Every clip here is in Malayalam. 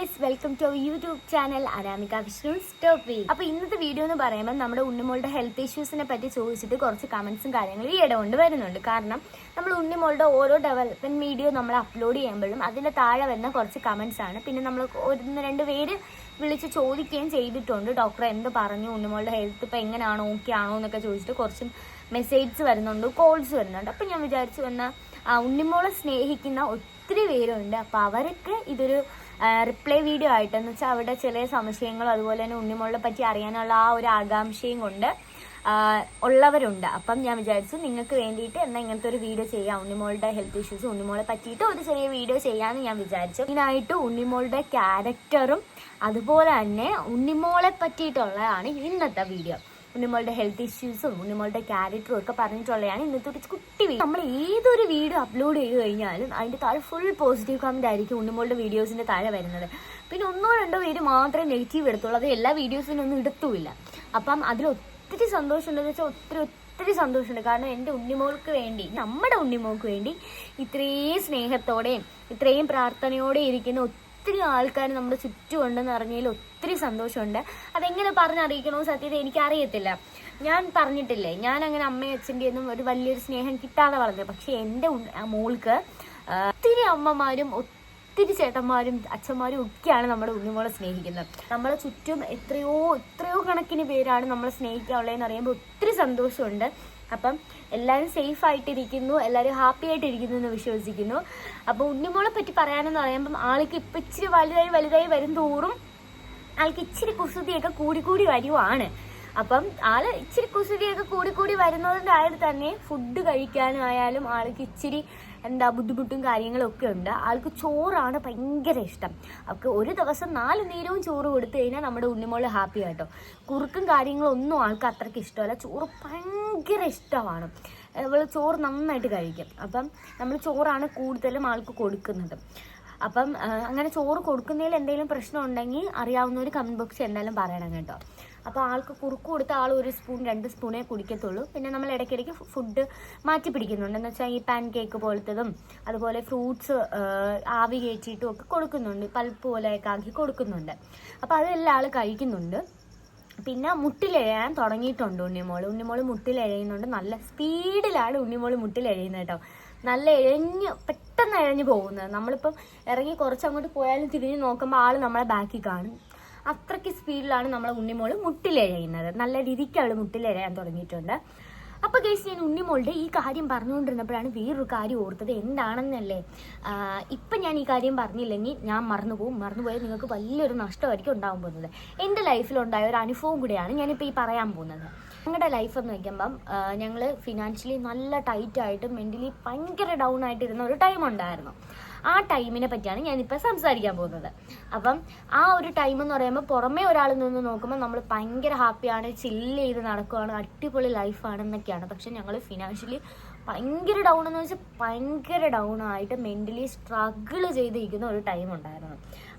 Guys, welcome to YouTube channel Anamika Vishnu സ്റ്റോപ്പി. അപ്പോൾ ഇന്നത്തെ വീഡിയോ എന്ന് പറയുമ്പോൾ നമ്മുടെ ഉണ്ണിമോളുടെ ഹെൽത്ത് ഇഷ്യൂസിനെ പറ്റി ചോദിച്ചിട്ട് കുറച്ച് കമൻസും കാര്യങ്ങളും ഈ ഇടകൊണ്ട് വരുന്നുണ്ട്. കാരണം നമ്മൾ ഉണ്ണിമോളുടെ ഓരോ ഡെവലപ്മെന്റ് വീഡിയോ നമ്മൾ അപ്ലോഡ് ചെയ്യുമ്പോഴും അതിൻ്റെ താഴെ വരുന്ന കുറച്ച് കമൻസ് ആണ്. പിന്നെ നമ്മൾ ഒന്ന് രണ്ട് പേര് വിളിച്ച് ചോദിക്കുകയും ചെയ്തിട്ടുണ്ട്, ഡോക്ടർ എന്ത് പറഞ്ഞു, ഉണ്ണിമോളുടെ ഹെൽത്ത് ഇപ്പോൾ എങ്ങനെയാണോ, ഓക്കെ ആണോ എന്നൊക്കെ ചോദിച്ചിട്ട് കുറച്ച് മെസ്സേജസ് വരുന്നുണ്ട്, കോൾസ് വരുന്നുണ്ട്. അപ്പം ഞാൻ വിചാരിച്ചു ഉണ്ണിമോളെ സ്നേഹിക്കുന്ന ഒത്തിരി പേരുണ്ട്. അപ്പോൾ അവർക്ക് ഇതൊരു റിപ്ലൈ വീഡിയോ ആയിട്ടെന്ന് വെച്ചാൽ അവരുടെ ചില സംശയങ്ങളും അതുപോലെ തന്നെ ഉണ്ണിമോളെ പറ്റി അറിയാനുള്ള ആ ഒരു ആകാംക്ഷയും കൊണ്ട് ഉള്ളവരുണ്ട്. അപ്പം ഞാൻ വിചാരിച്ചു നിങ്ങൾക്ക് വേണ്ടിയിട്ട് എന്നാൽ ഇങ്ങനത്തെ ഒരു വീഡിയോ ചെയ്യാം, ഉണ്ണിമോളുടെ ഹെൽത്ത് ഇഷ്യൂസ് ഉണ്ണിമോളെ പറ്റിയിട്ട് ഒരു ചെറിയ വീഡിയോ ചെയ്യാമെന്ന് ഞാൻ വിചാരിച്ചു. ഇതിനായിട്ട് ഉണ്ണിമോളുടെ ക്യാരക്ടറും അതുപോലെ തന്നെ ഉണ്ണിമോളെ പറ്റിയിട്ടുള്ളതാണ് ഇന്നത്തെ വീഡിയോ. ഉണ്ണിമോളുടെ ഹെൽത്ത് ഇഷ്യൂസും ഉണ്ണിമോളുടെ ക്യാരക്ടറും ഒക്കെ പറഞ്ഞിട്ടുള്ളതാണ് ഇന്നത്തെ ഒരു കുട്ടി വീഡിയോ. നമ്മൾ ഏതൊരു വീഡിയോ അപ്ലോഡ് ചെയ്ത് കഴിഞ്ഞാലും അതിൻ്റെ താഴെ ഫുൾ പോസിറ്റീവ് കമന്റ് ആയിരിക്കും ഉണ്ണിമോളുടെ വീഡിയോസിൻ്റെ താഴെ വരുന്നത്. പിന്നെ ഒന്നോ രണ്ടോ പേര് മാത്രമേ നെഗറ്റീവ് എടുത്തുള്ളൂ, അത് എല്ലാ വീഡിയോസിനും ഒന്നും എടുത്തുമില്ല. അപ്പം അതിൽ ഒത്തിരി സന്തോഷമുണ്ടെന്ന് വെച്ചാൽ ഒത്തിരി സന്തോഷമുണ്ട്. കാരണം എൻ്റെ ഉണ്ണിമോൾക്ക് വേണ്ടി, നമ്മുടെ ഉണ്ണിമോൾക്ക് വേണ്ടി ഇത്രയും സ്നേഹത്തോടെയും ഇത്രയും പ്രാർത്ഥനയോടെ ഇരിക്കുന്ന ഒത്തിരി ആൾക്കാർ നമ്മുടെ ചുറ്റുമുണ്ടെന്ന് അറിഞ്ഞതിൽ ഒത്തിരി സന്തോഷമുണ്ട്. അതെങ്ങനെ പറഞ്ഞറിയിക്കണോ സത്യത എനിക്കറിയത്തില്ല. ഞാൻ പറഞ്ഞിട്ടില്ലേ, ഞാൻ അങ്ങനെ അമ്മയും അച്ഛൻ്റെ ഒന്നും ഒരു വലിയൊരു സ്നേഹം കിട്ടാതെ വളർന്നത്. പക്ഷെ എൻ്റെ മോൾക്ക് ഒത്തിരി അമ്മമാരും ഒത്തിരി ചേട്ടന്മാരും അച്ഛന്മാരും ഒക്കെയാണ് നമ്മുടെ ഉണ്ണിമോളെ സ്നേഹിക്കുന്നത്. നമ്മളെ ചുറ്റും എത്രയോ കണക്കിന് പേരാണ് നമ്മളെ സ്നേഹിക്കാനുള്ളതെന്ന് അറിയുമ്പോൾ ഒത്തിരി സന്തോഷമുണ്ട്. അപ്പം എല്ലാവരും സേഫ് ആയിട്ടിരിക്കുന്നു, എല്ലാവരും ഹാപ്പി ആയിട്ടിരിക്കുന്നു എന്ന് വിശ്വസിക്കുന്നു. അപ്പോൾ ഉണ്ണിമോളെ പറ്റി പറയാനെന്ന് പറയുമ്പം ആൾക്ക് ഇപ്പം ഇച്ചിരി വലുതായി വരും തോറും ആൾക്ക് ഇച്ചിരി കുസൃതിയൊക്കെ കൂടി വരുവാണ്. അപ്പം ആള് ഇച്ചിരി കുസൃതിയൊക്കെ കൂടി വരുന്നതിൻ്റെ ആയത് തന്നെ ഫുഡ് കഴിക്കാനായാലും ആൾക്ക് ഇച്ചിരി ബുദ്ധിമുട്ടും കാര്യങ്ങളും ഒക്കെ ഉണ്ട്. ആൾക്ക് ചോറാണ് ഭയങ്കര ഇഷ്ടം. അവൾക്ക് ഒരു ദിവസം 4 നേരവും ചോറ് കൊടുത്തു കഴിഞ്ഞാൽ നമ്മുടെ ഉണ്ണിമോള് ഹാപ്പി ആട്ടോ. കുറുക്കും കാര്യങ്ങളും ഒന്നും ആൾക്ക് അത്രയ്ക്ക് ഇഷ്ടമല്ല, ചോറ് ഭയങ്കര ഇഷ്ടമാണ്. അവൾ ചോറ് നന്നായിട്ട് കഴിക്കും. അപ്പം നമ്മൾ ചോറാണ് കൂടുതലും ആൾക്ക് കൊടുക്കുന്നത്. അപ്പം അങ്ങനെ ചോറ് കൊടുക്കുന്നതിൽ എന്തെങ്കിലും പ്രശ്നം ഉണ്ടെങ്കിൽ അറിയാവുന്ന ഒരു കമന്റ് ബോക്സ് എന്തായാലും പറയണം കേട്ടോ. അപ്പോൾ ആൾക്ക് കുറുക്ക് കൊടുത്ത ആൾ 1 സ്പൂൺ 2 സ്പൂണേ കുടിക്കത്തുള്ളൂ. പിന്നെ നമ്മൾ ഇടയ്ക്കിടയ്ക്ക് ഫുഡ് മാറ്റി പിടിക്കുന്നുണ്ട്. എന്ന് വെച്ചാൽ ഈ പാൻ കേക്ക് പോലത്തതും അതുപോലെ ഫ്രൂട്ട്സ് ആവി കയറ്റിയിട്ടും ഒക്കെ കൊടുക്കുന്നുണ്ട്, പൾപ്പ് പോലെയൊക്കെ ആക്കി കൊടുക്കുന്നുണ്ട്. അപ്പോൾ അതെല്ലാം ആൾ കഴിക്കുന്നുണ്ട്. പിന്നെ മുട്ടിലെഴയാൻ തുടങ്ങിയിട്ടുണ്ട് ഉണ്ണിമോള് മുട്ടിലെഴയുന്നുണ്ട്. നല്ല സ്പീഡിലാണ് ഉണ്ണിമോള് മുട്ടിലെഴയുന്നത് കേട്ടോ. നല്ല പെട്ടെന്ന് ഇഴഞ്ഞു പോകുന്നത്. നമ്മളിപ്പം ഇറങ്ങി കുറച്ചങ്ങോട്ട് പോയാലും തിരിഞ്ഞ് നോക്കുമ്പോൾ ആൾ നമ്മളെ ബാക്കിൽ കാണും. അത്രയ്ക്ക് സ്പീഡിലാണ് നമ്മളെ ഉണ്ണിമോള് മുട്ടിലെഴയുന്നത്. നല്ല രീതിക്ക് അവൾ മുട്ടിലെഴയാൻ തുടങ്ങിയിട്ടുണ്ട്. അപ്പോൾ ഗൈസ്, ഞാൻ ഉണ്ണിമോളുടെ ഈ കാര്യം പറഞ്ഞുകൊണ്ടിരുന്നപ്പോഴാണ് വേറൊരു കാര്യം ഓർത്തത്. എന്താണെന്നല്ലേ, ഇപ്പം ഞാൻ ഈ കാര്യം പറഞ്ഞില്ലെങ്കിൽ ഞാൻ മറന്നുപോയാൽ നിങ്ങൾക്ക് വലിയൊരു നഷ്ടമായിരിക്കും ഉണ്ടാകാൻ പോകുന്നത്. എൻ്റെ ലൈഫിലുണ്ടായ ഒരു അനുഭവം കൂടിയാണ് ഞാനിപ്പോൾ ഈ പറയാൻ പോകുന്നത്. ഞങ്ങളുടെ ലൈഫ് എന്ന് വയ്ക്കുമ്പം ഞങ്ങൾ ഫിനാൻഷ്യലി നല്ല ടൈറ്റായിട്ട് മെൻ്റലി ഭയങ്കര ഡൗൺ ആയിട്ടിരുന്ന ഒരു ടൈം ഉണ്ടായിരുന്നു. ആ ടൈമിനെ പറ്റിയാണ് ഞാനിപ്പോൾ സംസാരിക്കാൻ പോകുന്നത്. അപ്പം ആ ഒരു ടൈം എന്ന് പറയുമ്പോൾ പുറമേ ഒരാൾ നിന്ന് നോക്കുമ്പോൾ നമ്മൾ ഭയങ്കര ഹാപ്പിയാണ്, ചില്ല് ചെയ്ത് നടക്കുകയാണ്, അടിപൊളി ലൈഫാണെന്നൊക്കെയാണ്. പക്ഷെ ഞങ്ങൾ ഫിനാൻഷ്യലി ഭയങ്കര ഡൗൺ എന്ന് വെച്ചാൽ ഭയങ്കര ഡൗൺ ആയിട്ട് മെൻ്റലി സ്ട്രഗിൾ ചെയ്തിരിക്കുന്ന ഒരു ടൈം ഉണ്ടായിരുന്നു.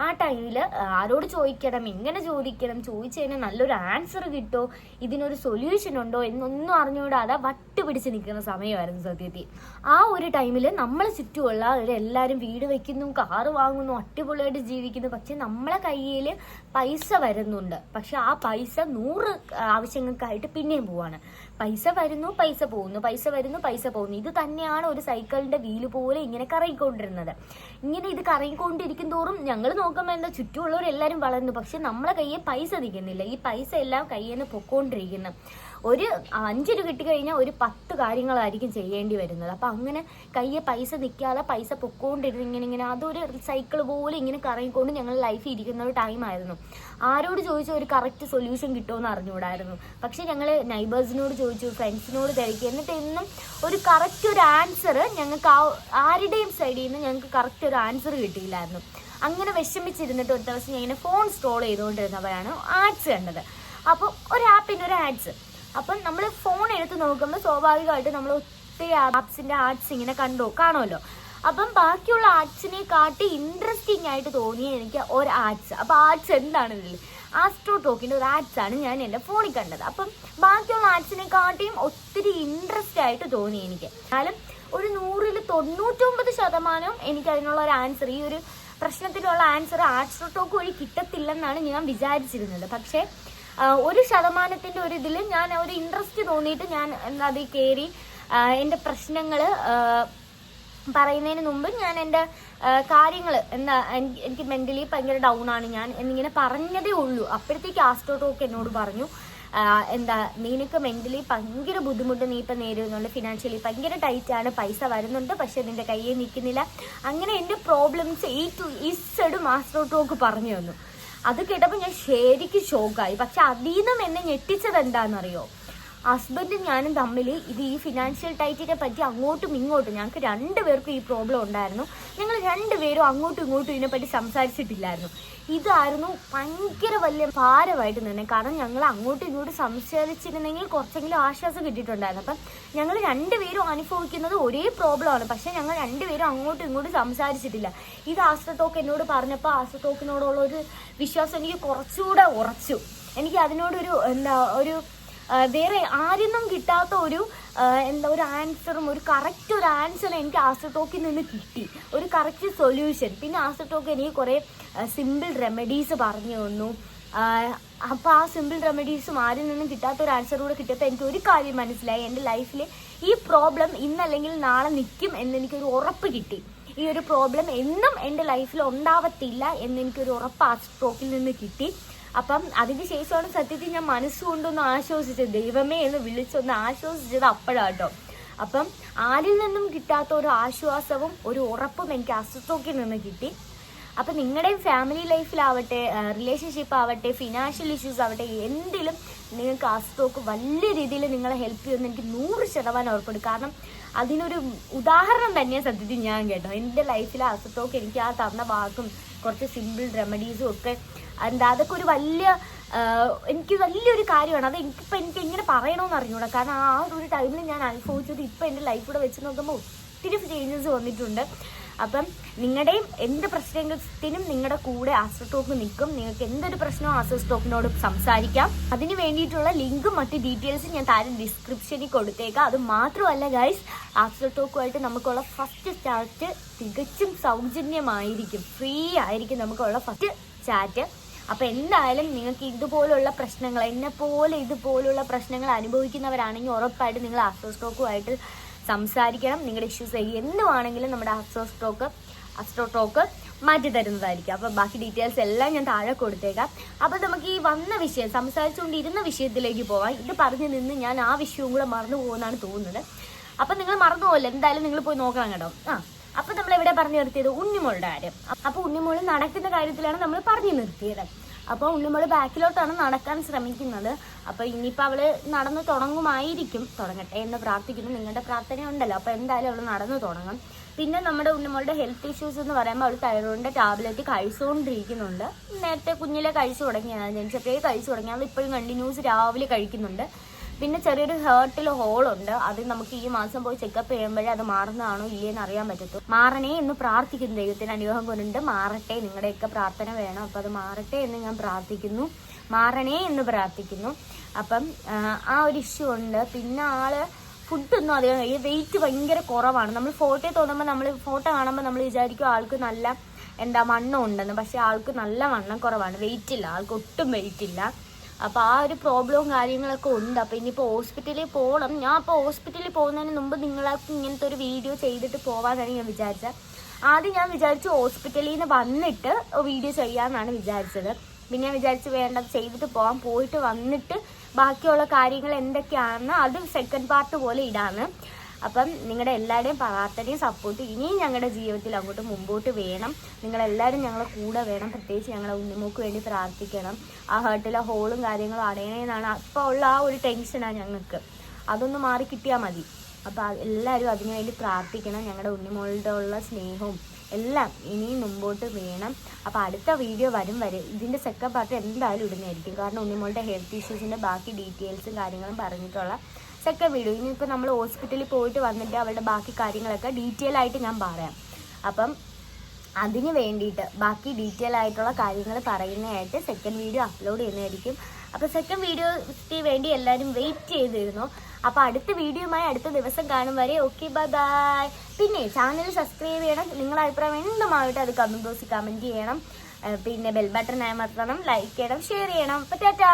ആ ടൈമിൽ ആരോട് ചോദിക്കണം, എങ്ങനെ ചോദിക്കണം, ചോദിച്ചു കഴിഞ്ഞാൽ നല്ലൊരു ആൻസർ കിട്ടുമോ, ഇതിനൊരു സൊല്യൂഷൻ ഉണ്ടോ എന്നൊന്നും അറിഞ്ഞുകൂടാതെ വട്ട് പിടിച്ച് നിൽക്കുന്ന സമയമായിരുന്നു സത്യത്തിൽ. ആ ഒരു ടൈമിൽ നമ്മളെ ചുറ്റുമുള്ള എല്ലാവരും വീട് വയ്ക്കുന്നു, കാറ് വാങ്ങുന്നു, അടിപൊളിയായിട്ട് ജീവിക്കുന്നു. പക്ഷെ നമ്മളെ കയ്യിൽ പൈസ വരുന്നുണ്ട്. പക്ഷെ ആ പൈസ 100 ആവശ്യങ്ങൾക്കായിട്ട് പിന്നെയും പോവാണ്. പൈസ വരുന്നു, പൈസ പോകുന്നു, പൈസ വരുന്നു, പൈസ പോകുന്നു. ഇത് തന്നെയാണ് ഒരു സൈക്കിളിന്റെ വീല് പോലെ ഇങ്ങനെ കറങ്ങിക്കൊണ്ടിരുന്നത്. ഇങ്ങനെ ഇത് കറങ്ങിക്കൊണ്ടിരിക്കും തോറും ഞങ്ങൾ നോക്കുമ്പോൾ എന്താ ചുറ്റുമുള്ളവരെല്ലാവരും വളർന്നു, പക്ഷെ നമ്മളെ കയ്യിൽ പൈസ നിൽക്കുന്നില്ല. ഈ പൈസ എല്ലാം കയ്യിൽ നിന്ന് പൊക്കോണ്ടിരിക്കുന്നു. ഒരു 5 രൂപ കിട്ടിക്കഴിഞ്ഞാൽ ഒരു 10 കാര്യങ്ങളായിരിക്കും ചെയ്യേണ്ടി വരുന്നത്. അപ്പം അങ്ങനെ കയ്യെ പൈസ നിൽക്കാതെ പൈസ പൊക്കോണ്ടിരുന്ന് ഇങ്ങനെ അതൊരു സൈക്കിൾ പോലെ ഇങ്ങനെ കറങ്ങിക്കൊണ്ട് ഞങ്ങൾ ലൈഫിൽ ഇരിക്കുന്ന ഒരു ടൈമായിരുന്നു. ആരോട് ചോദിച്ചാൽ ഒരു കറക്റ്റ് സൊല്യൂഷൻ കിട്ടുമെന്ന് അറിഞ്ഞുകൂടായിരുന്നു. പക്ഷെ ഞങ്ങൾ നൈബേഴ്സിനോട് ചോദിച്ചു, ഫ്രണ്ട്സിനോട് തിരക്കി, എന്നിട്ട് എന്നും ഒരു കറക്റ്റ് ഒരു ആൻസർ ഞങ്ങൾക്ക് ആരുടെയും സൈഡിൽ നിന്ന് ഞങ്ങൾക്ക് കറക്റ്റ് ഒരു ആൻസർ കിട്ടിയില്ലായിരുന്നു. അങ്ങനെ വിഷമിച്ചിരുന്നിട്ട് ഒരു ദിവസം ഞാൻ ഇങ്ങനെ ഫോൺ സ്ക്രോൾ ചെയ്തുകൊണ്ടിരുന്നപ്പോഴാണ് ആഡ്സ് കണ്ടത്. അപ്പോൾ ഒരു ആപ്പിൻ്റെ ഒരു ആഡ്സ്. അപ്പം നമ്മൾ ഫോൺ എടുത്ത് നോക്കുമ്പോൾ സ്വാഭാവികമായിട്ട് നമ്മൾ ഒത്തിരി ആപ്സിൻ്റെ ആഡ്സ് ഇങ്ങനെ കാണുമല്ലോ. അപ്പം ബാക്കിയുള്ള ആഡ്സിനെ കാട്ടി ഇൻട്രസ്റ്റിംഗ് ആയിട്ട് തോന്നിയ എനിക്ക് ഒരു ആഡ്സ്. അപ്പോൾ ആഡ്സ് എന്താണെന്നില്ല, ആസ്ട്രോടോക്കിൻ്റെ ഒരു ആഡ്സ് ആണ് ഞാൻ എൻ്റെ ഫോണിൽ കണ്ടത്. അപ്പം ബാക്കിയുള്ള ആഡ്സിനെ കാട്ടിയും ഒത്തിരി ഇൻട്രസ്റ്റ് ആയിട്ട് തോന്നി എനിക്ക്. എന്നാലും ഒരു 100ൽ 99% എനിക്ക് അതിനുള്ള ഒരു ആൻസർ ഈ ഒരു പ്രശ്നത്തിനുള്ള ആൻസർ ആസ്ട്രോ ടോക്ക് വഴി കിട്ടത്തില്ലെന്നാണ് ഞാൻ വിചാരിച്ചിരുന്നത്. പക്ഷേ 1% ഒരു ഇതിൽ ഞാൻ ഒരു ഇൻട്രസ്റ്റ് തോന്നിയിട്ട് ഞാൻ അതിൽ കയറി എൻ്റെ പ്രശ്നങ്ങൾ പറയുന്നതിന് മുമ്പ് ഞാൻ എൻ്റെ കാര്യങ്ങൾ എനിക്ക് മെൻ്റലി ഭയങ്കര ഡൗൺ ആണ് ഞാൻ എന്നിങ്ങനെ പറഞ്ഞതേ ഉള്ളൂ. അപ്പോഴത്തേക്ക് ആസ്ട്രോ ടോക്ക് എന്നോട് പറഞ്ഞു, നിനക്ക് മെൻ്റലി ഭയങ്കര ബുദ്ധിമുട്ട് നീ ഇപ്പം നേരിടുന്നുണ്ട്, ഫിനാൻഷ്യലി ഭയങ്കര ടൈറ്റാണ്, പൈസ വരുന്നുണ്ട് പക്ഷെ നിന്റെ കയ്യിൽ നിൽക്കുന്നില്ല. അങ്ങനെ എൻ്റെ പ്രോബ്ലംസ് ഈസ്റ്റഡ് ആസ്ട്രോ ടോക്ക് പറഞ്ഞു തന്നു. അത് കേട്ടപ്പോൾ ഞാൻ ശരിക്കും ഷോക്കായി. പക്ഷെ അതിൽ നിന്നും എന്നെ ഞെട്ടിച്ചത് എന്താണെന്നറിയോ, ഹസ്ബൻഡും ഞാനും തമ്മിൽ ഈ ഫിനാൻഷ്യൽ ടൈറ്റിനെ പറ്റി അങ്ങോട്ടും ഇങ്ങോട്ടും ഞങ്ങൾക്ക് 2 പേർക്കും ഈ പ്രോബ്ലം ഉണ്ടായിരുന്നു. ഞങ്ങൾ 2 പേരും അങ്ങോട്ടും ഇങ്ങോട്ടും ഇതിനെപ്പറ്റി സംസാരിച്ചിട്ടില്ലായിരുന്നു. ഇതായിരുന്നു ഭയങ്കര വലിയ ഭാരമായിട്ട് തന്നെ. കാരണം ഞങ്ങൾ അങ്ങോട്ടും ഇങ്ങോട്ടും സംസാരിച്ചിരുന്നെങ്കിൽ കുറച്ചെങ്കിലും ആശ്വാസം കിട്ടിയിട്ടുണ്ടായിരുന്നു. അപ്പം ഞങ്ങൾ 2 പേരും അനുഭവിക്കുന്നത് ഒരേ പ്രോബ്ലമാണ്, പക്ഷെ ഞങ്ങൾ 2 പേരും അങ്ങോട്ടും ഇങ്ങോട്ടും സംസാരിച്ചിട്ടില്ല. ഇത് ആസ്ട്രോ ടോക്ക് എന്നോട് പറഞ്ഞപ്പോൾ ആസ്ട്രോ ടോക്കിനോടുള്ള ഒരു വിശ്വാസം എനിക്ക് കുറച്ചുകൂടെ ഉറച്ചു. എനിക്ക് അതിനോടൊരു ഒരു വേറെ ആരിന്നും കിട്ടാത്ത ഒരു ആൻസറും ഒരു കറക്റ്റ് ഒരു ആൻസർ എനിക്ക് ആസ്ട്രോ ടോക്കിൽ നിന്ന് കിട്ടി, ഒരു കറക്റ്റ് സൊല്യൂഷൻ. പിന്നെ ആസ്ട്രോ ടോക്ക് എനിക്ക് കുറേ സിമ്പിൾ റെമഡീസ് പറഞ്ഞു തന്നു. അപ്പോൾ ആ സിമ്പിൾ റെമഡീസും ആരിൽ നിന്നും കിട്ടാത്ത ഒരു ആൻസർ കൂടെ കിട്ടിയപ്പോൾ എനിക്ക് ഒരു കാര്യം മനസ്സിലായി, എൻ്റെ ലൈഫിൽ ഈ പ്രോബ്ലം ഇന്നല്ലെങ്കിൽ നാളെ നിൽക്കും എന്നെനിക്കൊരു ഉറപ്പ് കിട്ടി. ഈ ഒരു പ്രോബ്ലം എന്നും എൻ്റെ ലൈഫിൽ ഉണ്ടാവത്തില്ല എന്നെനിക്കൊരു ഉറപ്പ് ആസ്ട്രോ ടോക്കിൽ നിന്ന് കിട്ടി. അപ്പം അതിന് ശേഷമാണ് സത്യത്തിൽ ഞാൻ മനസ്സുകൊണ്ടൊന്ന് ആശ്വസിച്ചത്, ദൈവമേ എന്ന് വിളിച്ചൊന്ന് ആശ്വസിച്ചത് അപ്പോഴാട്ടോ. അപ്പം ആരിൽ നിന്നും കിട്ടാത്ത ഒരു ആശ്വാസവും ഒരു ഉറപ്പും എനിക്ക് ആസ്ട്രോ ടോക്കിൽ നിന്ന് കിട്ടി. അപ്പം നിങ്ങളുടെയും ഫാമിലി ലൈഫിലാവട്ടെ, റിലേഷൻഷിപ്പ് ആവട്ടെ, ഫിനാൻഷ്യൽ ഇഷ്യൂസ് ആവട്ടെ, എന്തിലും നിങ്ങൾക്ക് ആസ്ട്രോ ടോക്ക് വലിയ രീതിയിൽ നിങ്ങളെ ഹെൽപ്പ് ചെയ്യുമെന്ന് എനിക്ക് 100% ഉറപ്പുണ്ട്. കാരണം അതിനൊരു ഉദാഹരണം തന്നെ സത്യത്തിൽ ഞാൻ കേട്ടോ. എൻ്റെ ലൈഫിൽ ആസ്ട്രോ ടോക്ക് എനിക്ക് ആ തന്ന വാക്കും കുറച്ച് സിമ്പിൾ റെമഡീസും ഒക്കെ അതൊക്കെ ഒരു എനിക്ക് വലിയൊരു കാര്യമാണ്. അത് എനിക്ക് എങ്ങനെ പറയണമെന്ന് അറിഞ്ഞൂടാ. കാരണം ആ ഒരു ടൈമിൽ ഞാൻ അനുഭവിച്ചത് ഇപ്പം എൻ്റെ ലൈഫിലൂടെ വെച്ച് നോക്കുമ്പോൾ ഒത്തിരി ചേഞ്ചസ് വന്നിട്ടുണ്ട്. അപ്പം നിങ്ങളുടെയും എന്ത് പ്രശ്നത്തിനും നിങ്ങളുടെ കൂടെ ആസ്ട്രോ ടോക്ക് നിൽക്കും. നിങ്ങൾക്ക് എന്തൊരു പ്രശ്നവും ആസ്ട്രോ ടോക്കിനോട് സംസാരിക്കാം. അതിന് വേണ്ടിയിട്ടുള്ള ലിങ്കും മറ്റ് ഡീറ്റെയിൽസും ഞാൻ താഴെ ഡിസ്ക്രിപ്ഷനിൽ കൊടുത്തേക്കാം. അത് മാത്രമല്ല ഗൈസ്, ആസ്ട്രോ ടോക്കുമായിട്ട് നമുക്കുള്ള ഫസ്റ്റ് ചാറ്റ് തികച്ചും സൗജന്യമായിരിക്കും, ഫ്രീ ആയിരിക്കും നമുക്കുള്ള ഫസ്റ്റ് ചാറ്റ്. അപ്പം എന്തായാലും നിങ്ങൾക്ക് ഇതുപോലുള്ള പ്രശ്നങ്ങൾ, എന്നെപ്പോലെ ഇതുപോലുള്ള പ്രശ്നങ്ങൾ അനുഭവിക്കുന്നവരാണെങ്കിൽ ഉറപ്പായിട്ട് നിങ്ങൾ ആസ്ട്രോ ടോക്കുമായിട്ട് സംസാരിക്കണം. നിങ്ങളുടെ ഇഷ്യൂസ് എന്തുവാണെങ്കിലും നമ്മുടെ ആസ്ട്രോ ടോക്ക് മാറ്റി തരുന്നതായിരിക്കും. അപ്പം ബാക്കി ഡീറ്റെയിൽസ് എല്ലാം ഞാൻ താഴെ കൊടുത്തേക്കാം. അപ്പം നമുക്ക് ഈ വന്ന വിഷയം, സംസാരിച്ചുകൊണ്ടിരുന്ന വിഷയത്തിലേക്ക് പോവാം. ഇത് പറഞ്ഞു നിന്ന് ഞാൻ ആ വിഷയവും കൂടെ മറന്നു പോകുമെന്നാണ് തോന്നുന്നത്. അപ്പം നിങ്ങൾ മറന്നു പോകല്ലോ, എന്തായാലും നിങ്ങൾ പോയി നോക്കണം കേട്ടോ. അപ്പം നമ്മൾ എവിടെ പറഞ്ഞു നിർത്തിയത്? ഉണ്ണിമോളുടെ കാര്യം. അപ്പോൾ ഉണ്ണിമോൾ നടക്കുന്ന കാര്യത്തിലാണ് നമ്മൾ പറഞ്ഞു നിർത്തിയത്. അപ്പോൾ ഉണ്ണിമോൾ ബാക്കിലോട്ടാണ് നടക്കാൻ ശ്രമിക്കുന്നത്. അപ്പോൾ ഇനിയിപ്പോൾ അവൾ നടന്നു തുടങ്ങുമായിരിക്കും. തുടങ്ങട്ടെ എന്ന് പ്രാർത്ഥിക്കുന്നു. നിങ്ങളുടെ പ്രാർത്ഥന ഉണ്ടല്ലോ. അപ്പോൾ എന്തായാലും അവൾ നടന്നു തുടങ്ങും. പിന്നെ നമ്മുടെ ഉണ്ണിമോളുടെ ഹെൽത്ത് ഇഷ്യൂസ് എന്ന് പറയുമ്പോൾ അവൾ തൈറോയിഡിൻ്റെ ടാബ്ലറ്റ് കഴിച്ചുകൊണ്ടിരിക്കുന്നുണ്ട്. നേരത്തെ കുഞ്ഞിലെ കഴിച്ചു തുടങ്ങിയാണ്, ജനിച്ചപ്പോഴേ കഴിച്ചു തുടങ്ങി. അത് ഇപ്പോഴും കണ്ടിന്യൂസ് രാവിലെ കഴിക്കുന്നുണ്ട്. പിന്നെ ചെറിയൊരു ഹേർട്ടിൽ ഹോളുണ്ട്. അത് നമുക്ക് ഈ മാസം പോയി ചെക്കപ്പ് ചെയ്യുമ്പോഴേ അത് മാറുന്നതാണോ ഇല്ലേന്ന് അറിയാൻ പറ്റത്തു. മാറണേ എന്ന് പ്രാർത്ഥിക്കുന്നു. ദൈവത്തിന് അനുഗ്രഹം കൊണ്ടുണ്ട്. മാറട്ടെ, നിങ്ങളുടെയൊക്കെ പ്രാർത്ഥന വേണം. അപ്പം അത് മാറട്ടെ എന്ന് ഞാൻ പ്രാർത്ഥിക്കുന്നു. മാറണേ എന്ന് പ്രാർത്ഥിക്കുന്നു. അപ്പം ആ ഒരു ഇഷ്യൂ ഉണ്ട്. പിന്നെ ഫുഡൊന്നും അധികം വെയിറ്റ് ഭയങ്കര കുറവാണ്. നമ്മൾ ഫോട്ടോ കാണുമ്പോൾ നമ്മൾ വിചാരിക്കും ആൾക്ക് നല്ല വണ്ണം ഉണ്ടെന്ന്. പക്ഷെ ആൾക്ക് നല്ല വണ്ണം കുറവാണ്, വെയിറ്റ് ഇല്ല, ആൾക്ക് ഒട്ടും വെയിറ്റ് ഇല്ല. അപ്പോൾ ആ ഒരു പ്രോബ്ലവും കാര്യങ്ങളൊക്കെ ഉണ്ട്. അപ്പോൾ ഇനിയിപ്പോൾ ഹോസ്പിറ്റലിൽ പോകണം. ഞാൻ അപ്പോൾ ഹോസ്പിറ്റലിൽ പോകുന്നതിന് മുമ്പ് നിങ്ങൾക്ക് ഇങ്ങനത്തെ ഒരു വീഡിയോ ചെയ്തിട്ട് പോകാനാണ് ഞാൻ വിചാരിച്ചത്. ആദ്യം ഞാൻ വിചാരിച്ചു ഹോസ്പിറ്റലിൽ നിന്ന് വന്നിട്ട് വീഡിയോ ചെയ്യാമെന്നാണ് വിചാരിച്ചത്. പിന്നെ ഞാൻ വിചാരിച്ചു വേണ്ടത് ചെയ്തിട്ട് പോകാം, പോയിട്ട് വന്നിട്ട് ബാക്കിയുള്ള കാര്യങ്ങൾ എന്തൊക്കെയാണെന്ന് അത് സെക്കൻഡ് പാർട്ട് പോലെ ഇടാന്ന്. അപ്പം നിങ്ങളുടെ എല്ലാവരുടെയും പ്രാർത്ഥനയും സപ്പോർട്ടും ഇനിയും ഞങ്ങളുടെ ജീവിതത്തിൽ അങ്ങോട്ട് മുമ്പോട്ട് വേണം. നിങ്ങളെല്ലാവരും ഞങ്ങളെ കൂടെ വേണം. പ്രത്യേകിച്ച് ഞങ്ങളെ ഉണ്ണിമോക്ക് വേണ്ടി പ്രാർത്ഥിക്കണം. ആ ഹേർട്ടിലെ ഹോളും കാര്യങ്ങളും അടയണേന്നാണ് അപ്പോൾ ഉള്ള ആ ഒരു ടെൻഷനാണ് ഞങ്ങൾക്ക്. അതൊന്ന് മാറി കിട്ടിയാൽ മതി. അപ്പോൾ എല്ലാവരും അതിനുവേണ്ടി പ്രാർത്ഥിക്കണം. ഞങ്ങളുടെ ഉണ്ണിമോളുടെ ഉള്ള സ്നേഹവും എല്ലാം ഇനിയും മുമ്പോട്ട് വേണം. അപ്പോൾ അടുത്ത വീഡിയോ വരെ ഇതിൻ്റെ സെക്കൻഡ് പാർട്ട് എന്തായാലും ഇടുന്നതായിരിക്കും. കാരണം ഉണ്ണിമോളുടെ ഹെൽത്ത് ഇഷ്യൂസിൻ്റെ ബാക്കി ഡീറ്റെയിൽസും കാര്യങ്ങളും പറഞ്ഞിട്ടുള്ള സെക്കൻഡ് വീഡിയോ. ഇനിയിപ്പോൾ നമ്മൾ ഹോസ്പിറ്റലിൽ പോയിട്ട് വന്നിട്ട് അവളുടെ ബാക്കി കാര്യങ്ങളൊക്കെ ഡീറ്റെയിൽ ആയിട്ട് ഞാൻ പറയാം. അപ്പം അതിന് വേണ്ടിയിട്ട് ബാക്കി ഡീറ്റെയിൽ ആയിട്ടുള്ള കാര്യങ്ങൾ പറയുന്നതായിട്ട് സെക്കൻഡ് വീഡിയോ അപ്ലോഡ് ചെയ്യുന്നതായിരിക്കും. അപ്പോൾ സെക്കൻഡ് വീഡിയോയ്ക്ക് വേണ്ടി എല്ലാവരും വെയിറ്റ് ചെയ്തിരുന്നു. അപ്പോൾ അടുത്ത വീഡിയോയുമായി അടുത്ത ദിവസം കാണും വരെ ഓക്കെ ബൈ ബൈ. പിന്നെ ചാനൽ സബ്സ്ക്രൈബ് ചെയ്യണം, നിങ്ങളുടെ അഭിപ്രായം എന്തുമാവട്ടെ അത് കമന്റ് ബോക്സിൽ കമന്റ് ചെയ്യണം. പിന്നെ ബെൽ ബട്ടൺ അമർത്തണം, ലൈക്ക് ചെയ്യണം, ഷെയർ ചെയ്യണം. അപ്പോൾ ടാറ്റാ.